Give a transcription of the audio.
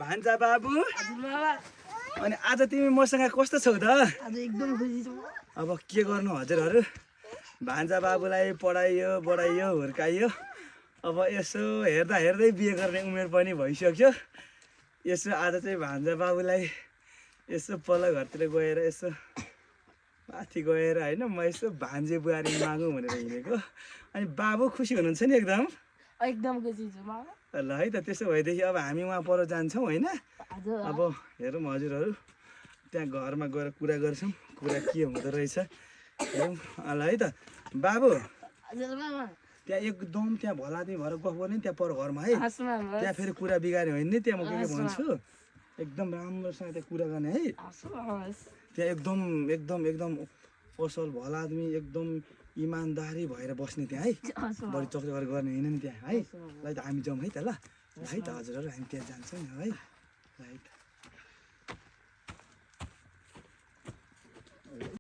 भान्जा बाबु बाबा अनि आज तिमी मसँग कस्तो छौ त? आज एकदम खुसी छु। अब के गर्नु हजुरहरू, भान्जा बाबुलाई पढाइयो बढाइयो हुर्काइयो, अब यसो हेर्दा हेर्दै बिहे गर्ने उमेर पनि भइसक्यो। यसो आज चाहिँ भान्जा बाबुलाई यसो पल्लो घरतिर गएर यसो माथि गएर होइन म यसो भान्जे बुहारी मागौँ भनेर हिँडेको। अनि बाबु खुसी हुनुहुन्छ नि एकदम? एकदम खुसी छु बाबा। ल है त, त्यसो भएदेखि अब हामी उहाँ पर जान्छौँ होइन? हजुर अब हेरौँ हजुरहरू, त्यहाँ घरमा गएर कुरा गर्छौँ, कुरा के हुँदो रहेछ हेरौँ। ल है त बाबु, हजुर बाबा। त्यहाँ एकदम त्यहाँ भलादी भएर गफ गर्ने त्यहाँ पर घरमा है। हस् बाबा। त्यहाँ फेरि कुरा बिगाऱ्यो भने नि त्यहाँ म के भन्छु, एकदम राम्रोसँग त्यहाँ कुरा गर्ने है। हस् बाबा हस्। त्यहाँ एकदम एकदम एकदम पसल भला आदमी एकदम इमान्दारी भएर बस्ने त्यहाँ है। हस् बाबा। बढी चक्कर गर्ने होइन नि त्यहाँ है। ल है त हामी जाउँ है त। ल है त हजुरहरू, हामी त्यहाँ जान्छौँ नि है। ल है त।